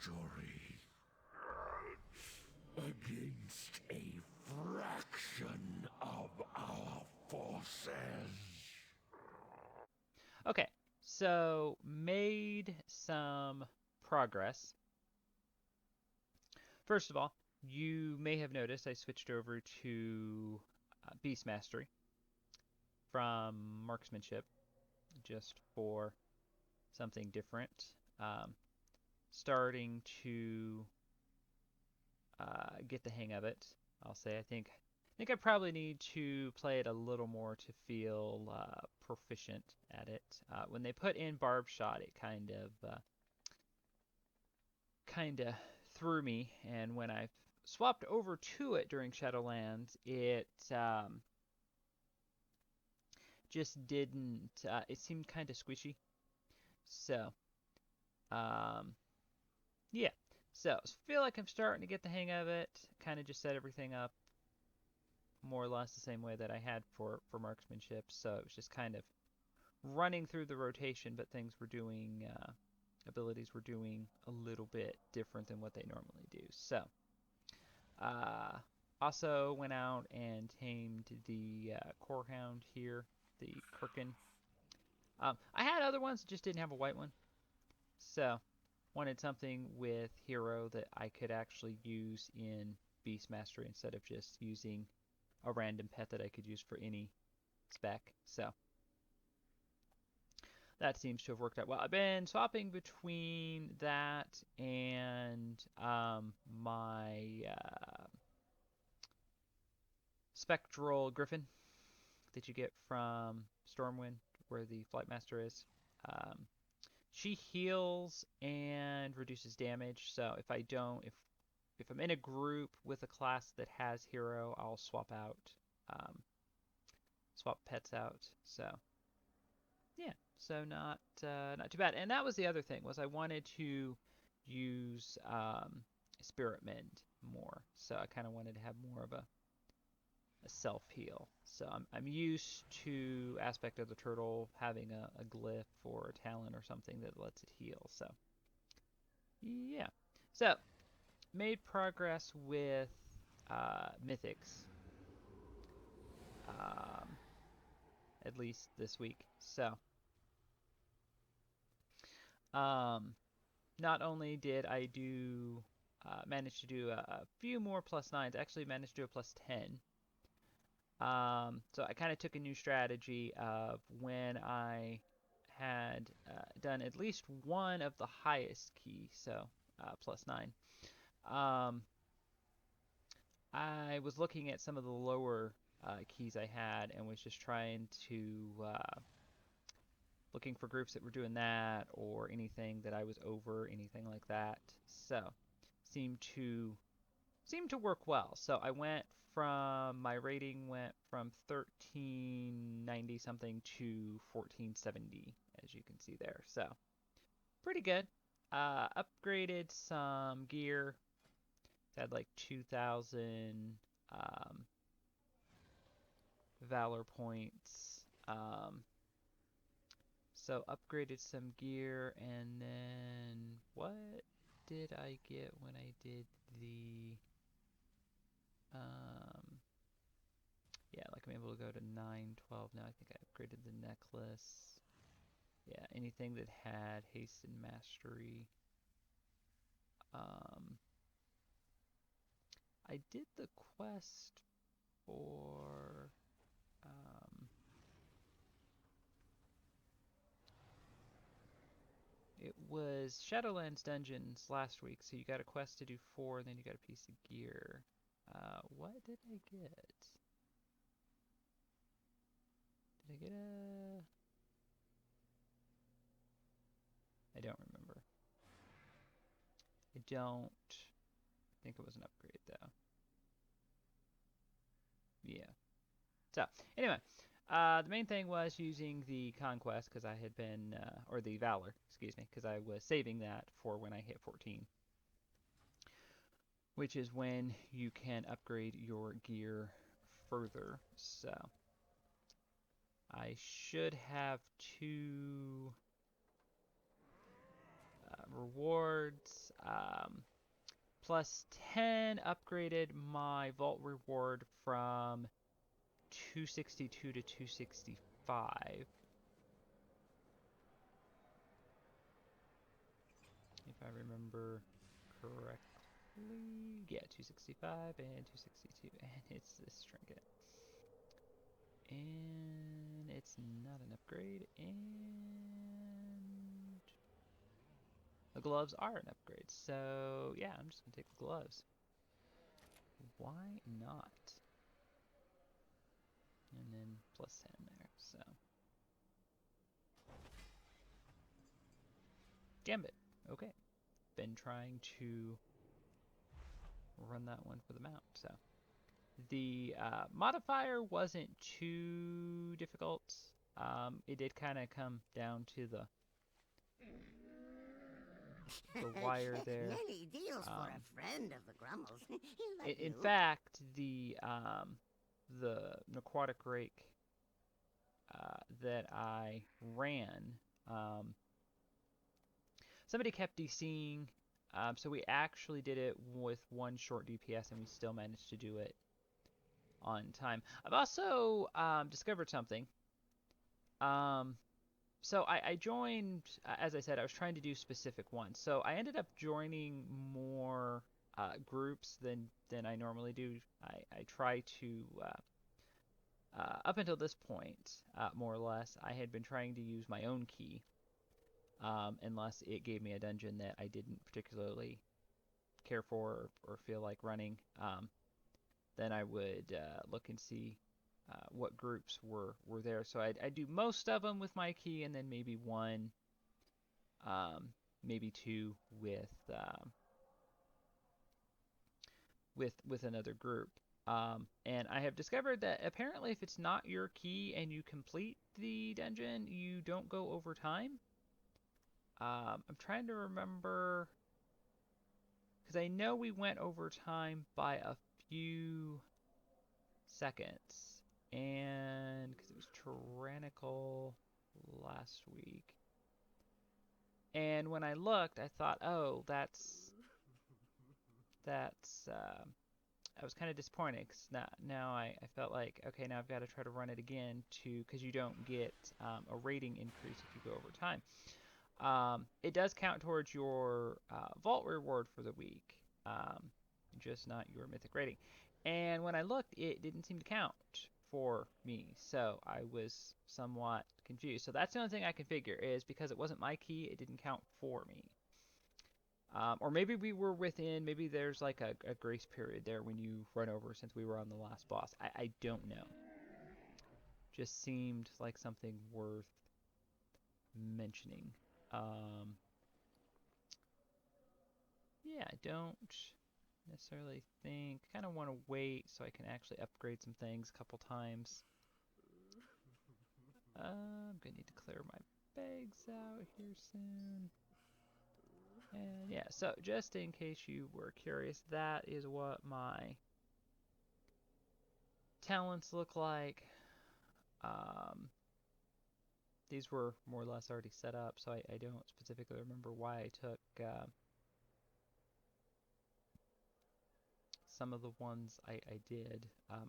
victory against a fraction of our forces. Okay, so made some progress. First of all, you may have noticed I switched over to Beast Mastery from Marksmanship just for something different. Starting to get the hang of it, I'll say. I think I probably need to play it a little more to feel proficient at it. When they put in Barb Shot, it kind of threw me, and when I swapped over to it during Shadowlands, it just didn't. It seemed kind of squishy. So, um, yeah. So I feel like I'm starting to get the hang of it. Kind of just set everything up more or less the same way that I had for marksmanship. So it was just kind of running through the rotation, but abilities were doing a little bit different than what they normally do. So uh, also went out and tamed the core hound here, the Kirkin. I had other ones, just didn't have a white one. So wanted something with hero that I could actually use in Beast Mastery instead of just using a random pet that I could use for any spec. So that seems to have worked out well. I've been swapping between that and my Spectral Griffin that you get from Stormwind, where the Flight Master is. Um, she heals and reduces damage. So if I'm in a group with a class that has hero, I'll um, swap pets out. So yeah, so not too bad. And that was the other thing was I wanted to use Spirit Mend more. So I kind of wanted to have more of a self heal. So I'm used to Aspect of the Turtle having a glyph or a talent or something that lets it heal. So yeah, so made progress with Mythics, um, at least this week. So um, not only did I do manage to do a few more plus nines, I actually managed to do a plus 10. So I kind of took a new strategy of when I had done at least one of the highest key, so plus 9. Um, I was looking at some of the lower keys I had and was just trying to looking for groups that were doing that or anything that I was over, anything like that. So seemed to seemed to work well. So I went from my rating went from 1390 something to 1470 as you can see there. So pretty good. Upgraded some gear. Had like 2000 um, valor points. So upgraded some gear, and then what did I get when I did the um yeah, like I'm able to go to 912 now. I think I upgraded the necklace. Yeah, anything that had haste and mastery. Um I did the quest for it was Shadowlands Dungeons last week, so you got a quest to do 4, and then you got a piece of gear. What did I get? Did I get a... I don't remember. I don't think it was an upgrade, though. Yeah. So, anyway, the main thing was using the Conquest, because I had been, or the Valor, excuse me, because I was saving that for when I hit 14, which is when you can upgrade your gear further. So, I should have 2 rewards. Plus 10 upgraded my vault reward from 262 to 265. If I remember correctly. Yeah, 265 and 262. And it's this trinket. And it's not an upgrade. And the gloves are an upgrade. So, yeah, I'm just going to take the gloves. Why not? And then plus 10 there, so. Gambit, okay. Been trying to run that one for the mount, so. The modifier wasn't too difficult. It did kind of come down to the wire there. Many deals for a friend of the Grummles. In fact, the aquatic rake that I ran, somebody kept DCing, so we actually did it with one short DPS, and we still managed to do it on time. I've also discovered something. So I joined, as I said, I was trying to do specific ones. So I ended up joining more groups than I normally do. I try to, up until this point, more or less, I had been trying to use my own key, unless it gave me a dungeon that I didn't particularly care for or feel like running. Then I would look and see what groups were there. So I do most of them with my key, and then maybe one, maybe two with another group. And I have discovered that apparently if it's not your key and you complete the dungeon, you don't go over time. I'm trying to remember, because I know we went over time by a few seconds, and because it was tyrannical last week. And when I looked, I thought, oh, that's I was kind of disappointed, because now I felt like, okay, now I've got to try to run it again, because you don't get a rating increase if you go over time. It does count towards your vault reward for the week, just not your mythic rating. And when I looked, it didn't seem to count for me, so I was somewhat confused. So that's the only thing I can figure, is because it wasn't my key, it didn't count for me. Or maybe we were within, maybe there's like a grace period there when you run over, since we were on the last boss. I don't know. Just seemed like something worth mentioning. Yeah, I don't necessarily think. Kind of want to wait so I can actually upgrade some things a couple times. I'm gonna need to clear my bags out here soon. And yeah, so just in case you were curious, that is what my talents look like. These were more or less already set up, so I don't specifically remember why I took some of the ones I did.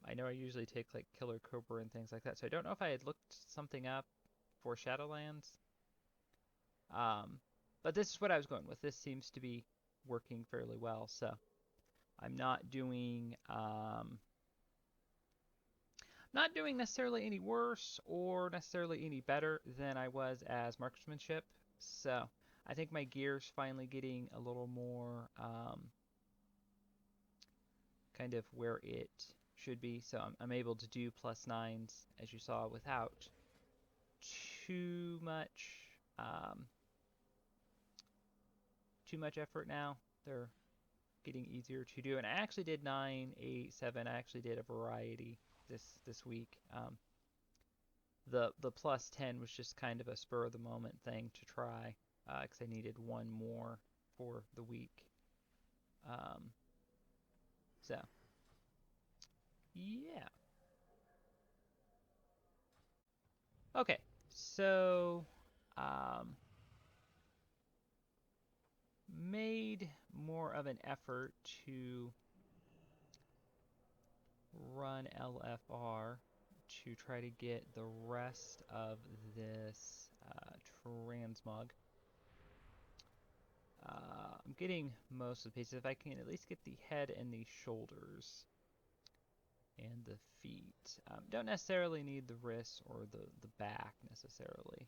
I know I usually take like Killer Cobra and things like that, so I don't know if I had looked something up for Shadowlands. But this is what I was going with. This seems to be working fairly well, so I'm not doing necessarily any worse or necessarily any better than I was as marksmanship. So I think my gear's finally getting a little more kind of where it should be. So I'm able to do +9s, as you saw, without too much effort now. They're getting easier to do. And I actually did 9, 8, 7. I actually did a variety this week. The +10 was just kind of a spur of the moment thing to try, because I needed one more for the week. So yeah. Okay, so made more of an effort to run LFR to try to get the rest of this transmog. I'm getting most of the pieces. If I can at least get the head and the shoulders and the feet. Don't necessarily need the wrists or the back necessarily.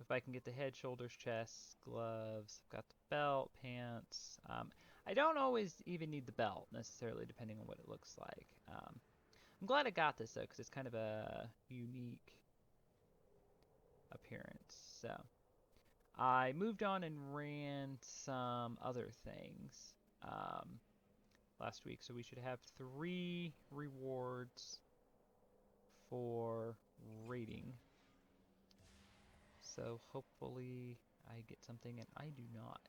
If I can get the head, shoulders, chest, gloves, I've got the belt, pants. I don't always even need the belt necessarily, depending on what it looks like. I'm glad I got this though, because it's kind of a unique appearance. So I moved on and ran some other things last week, so we should have 3 rewards for rating. So hopefully I get something and I do not.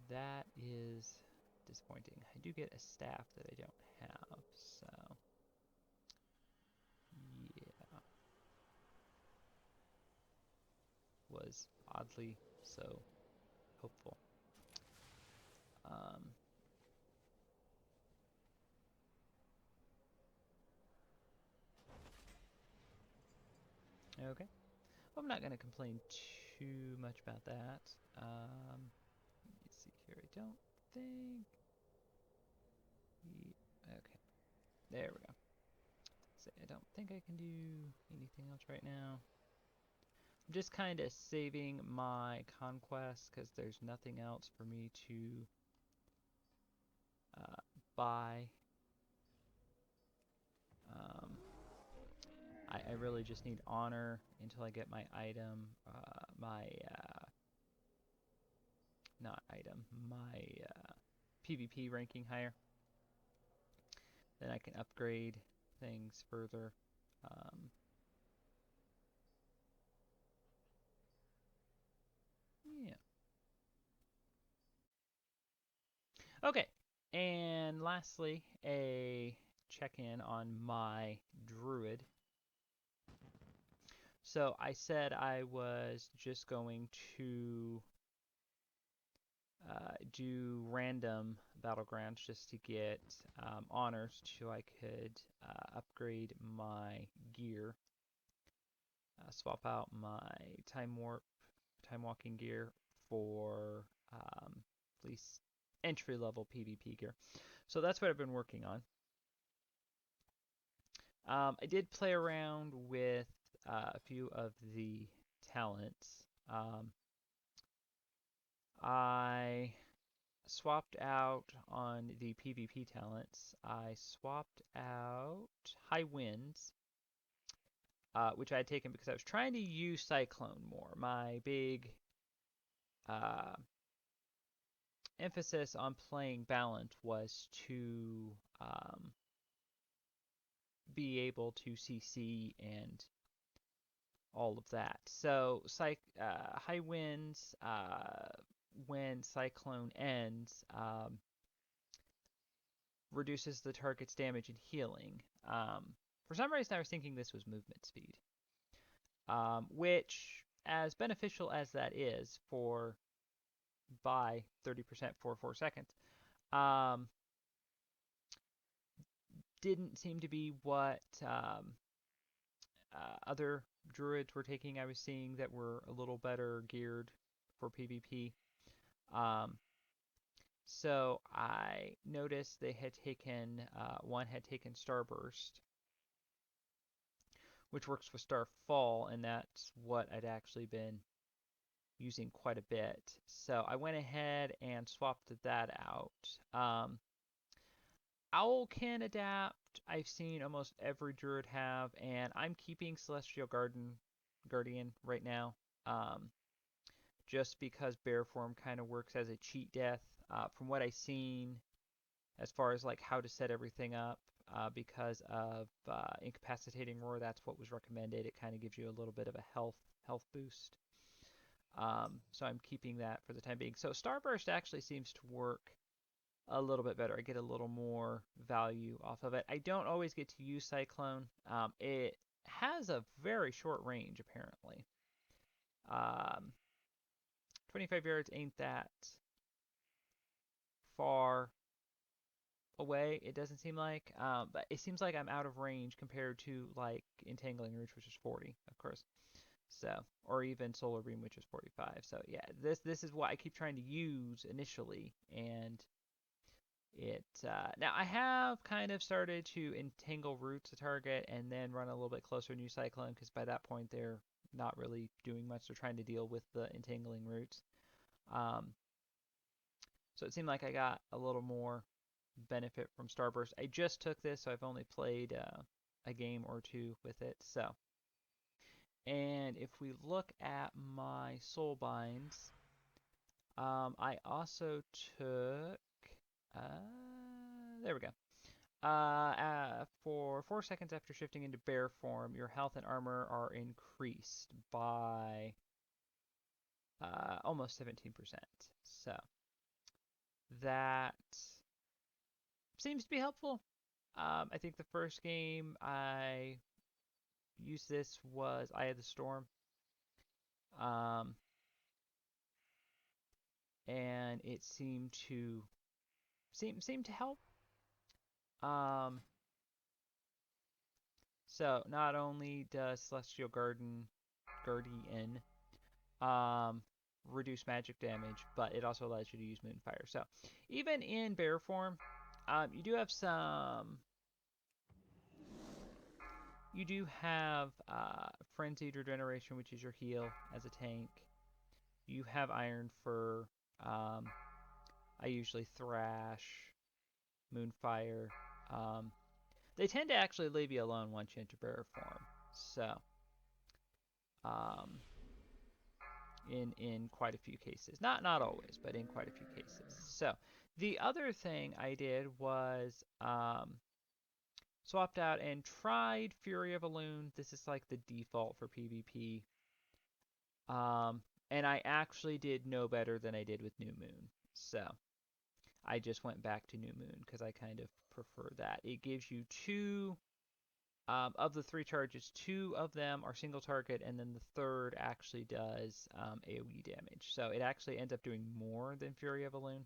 That is disappointing. I do get a staff that I don't have, so yeah. Was oddly so hopeful. Okay. Well, I'm not going to complain too much about that. Let me see here. I don't think... Okay. There we go. So I don't think I can do anything else right now. I'm just kind of saving my conquest because there's nothing else for me to buy. I really just need honor until I get my item, not item, my PvP ranking higher. Then I can upgrade things further. Yeah. Okay, and lastly, a check-in on my Druid. So I said I was just going to do random battlegrounds just to get honors so I could upgrade my gear. Swap out my time walking gear for at least entry level PvP gear. So that's what I've been working on. I did play around with a few of the talents. I swapped out on the PvP talents. I swapped out High Winds, which I had taken because I was trying to use Cyclone more. My big emphasis on playing Ballant was to be able to CC and all of that. So High Winds, when Cyclone ends, reduces the target's damage and healing. For some reason, I was thinking this was movement speed, which, as beneficial as that is for by 30% for 4 seconds, didn't seem to be what other druids were taking. I was seeing that were a little better geared for PvP. So I noticed they had taken, one had taken Starburst, which works with Starfall, and that's what I'd actually been using quite a bit. So I went ahead and swapped that out. Owl can adapt. I've seen almost every druid have, and I'm keeping Celestial Guardian right now. Just because Bear Form kind of works as a cheat death. From what I've seen, as far as like how to set everything up, because of Incapacitating Roar, that's what was recommended. It kind of gives you a little bit of a health boost. So I'm keeping that for the time being. So Starburst actually seems to work a little bit better. I get a little more value off of it. I don't always get to use Cyclone. It has a very short range, apparently. Um, 25 yards ain't that far away, it doesn't seem like. But it seems like I'm out of range compared to like Entangling Roots, which is 40, of course. So, or even Solar Beam, which is 45. So yeah, this is what I keep trying to use initially, and now I have kind of started to entangle roots to target and then run a little bit closer New Cyclone because by that point they're not really doing much. They're trying to deal with the entangling roots. Um, so it seemed like I got a little more benefit from Starburst. I just took this, so I've only played a game or two with it. So, and if we look at my soul binds, I also took. There we go. For 4 seconds after shifting into bear form, your health and armor are increased by almost 17%. So that seems to be helpful. I think the first game I used this was Eye of the Storm. And it seemed to help. So not only does Celestial Guardian reduce magic damage, but it also allows you to use Moonfire. So even in bear form, you do have some. You do have Frenzied Regeneration, which is your heal as a tank. You have Iron Fur. I usually Thrash, Moonfire. They tend to actually leave you alone once you enter bear form. So, in quite a few cases, not always, but in quite a few cases. So, the other thing I did was swapped out and tried Fury of Elune. This is like the default for PvP. And I actually did no better than I did with New Moon. So, I just went back to New Moon because I kind of prefer that. It gives you two of the 3 charges, 2 of them are single target, and then the third actually does AoE damage. So it actually ends up doing more than Fury of Elune.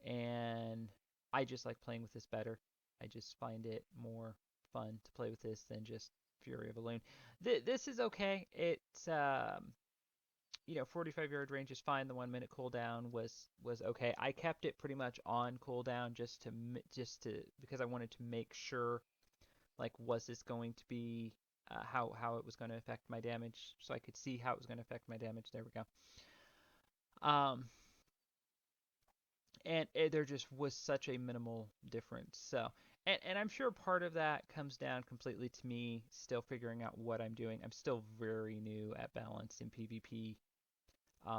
And I just like playing with this better. I just find it more fun to play with this than just Fury of Elune. This is okay. It's 45-yard range is fine. The 1 minute cooldown was okay. I kept it pretty much on cooldown just to because I wanted to make sure, like, was this going to be how it was going to affect my damage, so I could see how it was going to affect my damage. There we go. And there just was such a minimal difference. So, and I'm sure part of that comes down completely to me still figuring out what I'm doing. I'm still very new at balance in PvP.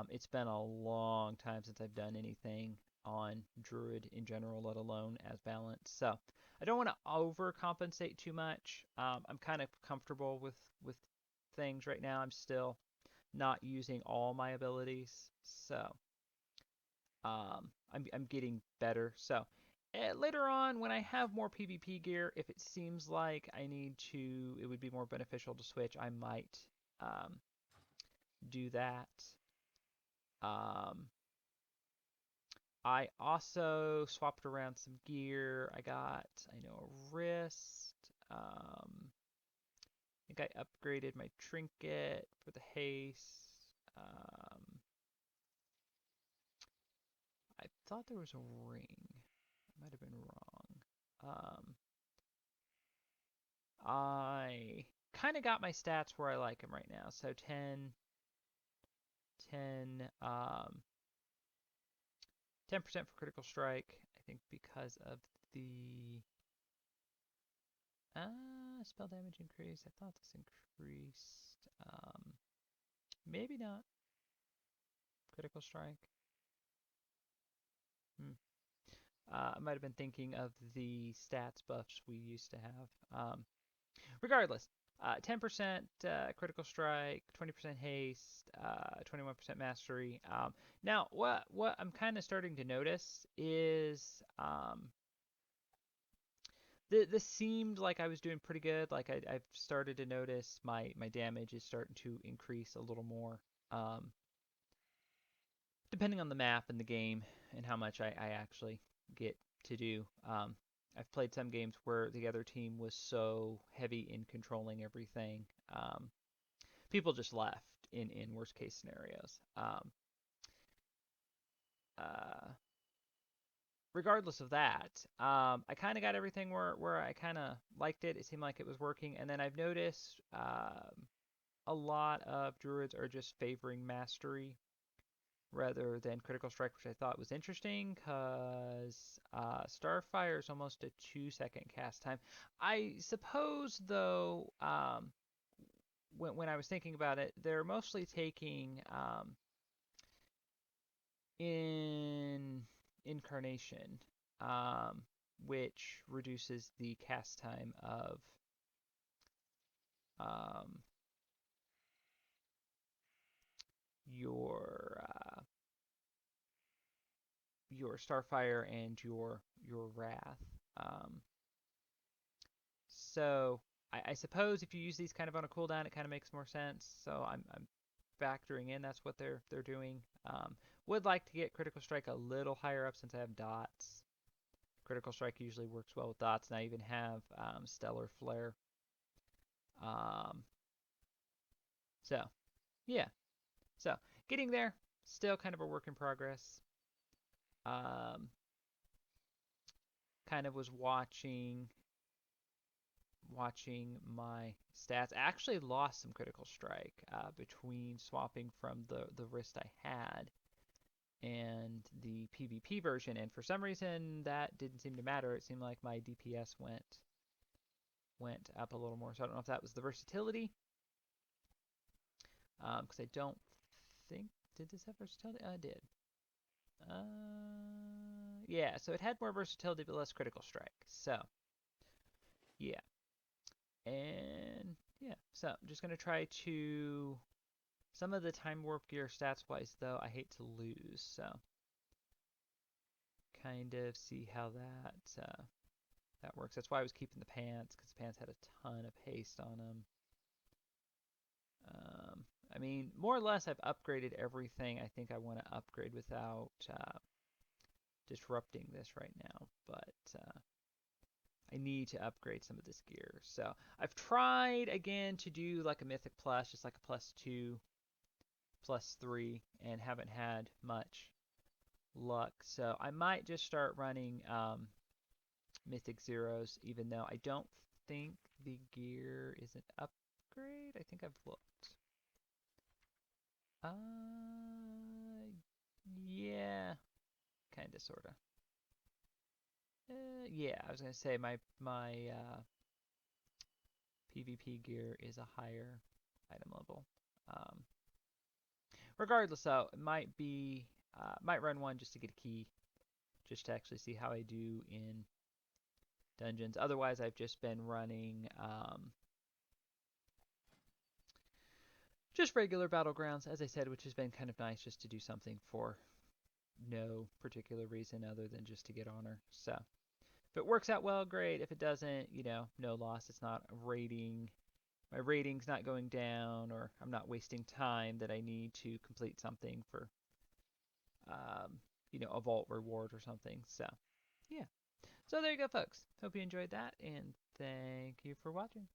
It's been a long time since I've done anything on Druid in general, let alone as balance. So I don't want to overcompensate too much. I'm kind of comfortable with things right now. I'm still not using all my abilities, so I'm getting better. So later on, when I have more PvP gear, if it seems like it would be more beneficial to switch, I might do that. I also swapped around some gear. I know, a wrist. I think I upgraded my trinket for the haste. I thought there was a ring. I might have been wrong. I kind of got my stats where I like them right now. So 10, 10% for critical strike. I think because of the spell damage increase. I thought this increased. Maybe not. Critical strike. I might have been thinking of the stats buffs we used to have. Regardless, 10% critical strike, 20% haste, 21% mastery. Now, what I'm kind of starting to notice is This seemed like I was doing pretty good. Like I've started to notice my damage is starting to increase a little more, um, depending on the map and the game and how much I actually get to do. I've played some games where the other team was so heavy in controlling everything. People just left in worst case scenarios. Uh, Regardless of that, I kind of got everything where I kind of liked it. It seemed like it was working, and then I've noticed a lot of druids are just favoring mastery rather than critical strike, which I thought was interesting because Starfire is almost a 2-second cast time. I suppose though, when I was thinking about it, they're mostly taking in incarnation, um, which reduces the cast time of um, your your Starfire and your Wrath. Um, so I suppose if you use these kind of on a cooldown, it kind of makes more sense. So I'm factoring in that's what they're doing. Would like to get critical strike a little higher up since I have dots. Critical strike usually works well with dots, and I even have stellar flare. Um, so yeah, so getting there. Still kind of a work in progress. Um, Kind of was watching my stats. I actually lost some critical strike between swapping from the wrist I had and the PvP version, and for some reason that didn't seem to matter. It seemed like my DPS went up a little more. So I don't know if that was the versatility, because I don't think, did this have versatility? I did. Yeah, so it had more versatility but less critical strike. So yeah, and yeah, so I'm just gonna try to, some of the time warp gear stats wise though I hate to lose, so kind of see how that works. That's why I was keeping the pants, because the pants had a ton of haste on them. I mean, more or less I've upgraded everything I think I want to upgrade without disrupting this right now, but I need to upgrade some of this gear. So I've tried again to do like a Mythic Plus, just like a +2, +3, and haven't had much luck. So I might just start running Mythic Zeros, even though I don't think the gear is an upgrade. I think I've looked. Yeah, kinda, sorta. Yeah, I was gonna say my PvP gear is a higher item level. Um, Regardless, though, it might run one just to get a key, just to actually see how I do in dungeons. Otherwise, I've just been running just regular battlegrounds, as I said, which has been kind of nice just to do something for no particular reason other than just to get honor. So if it works out well, great. If it doesn't, no loss. It's not a rating. My rating's not going down, or I'm not wasting time that I need to complete something for, a vault reward or something. So, yeah. So there you go, folks. Hope you enjoyed that, and thank you for watching.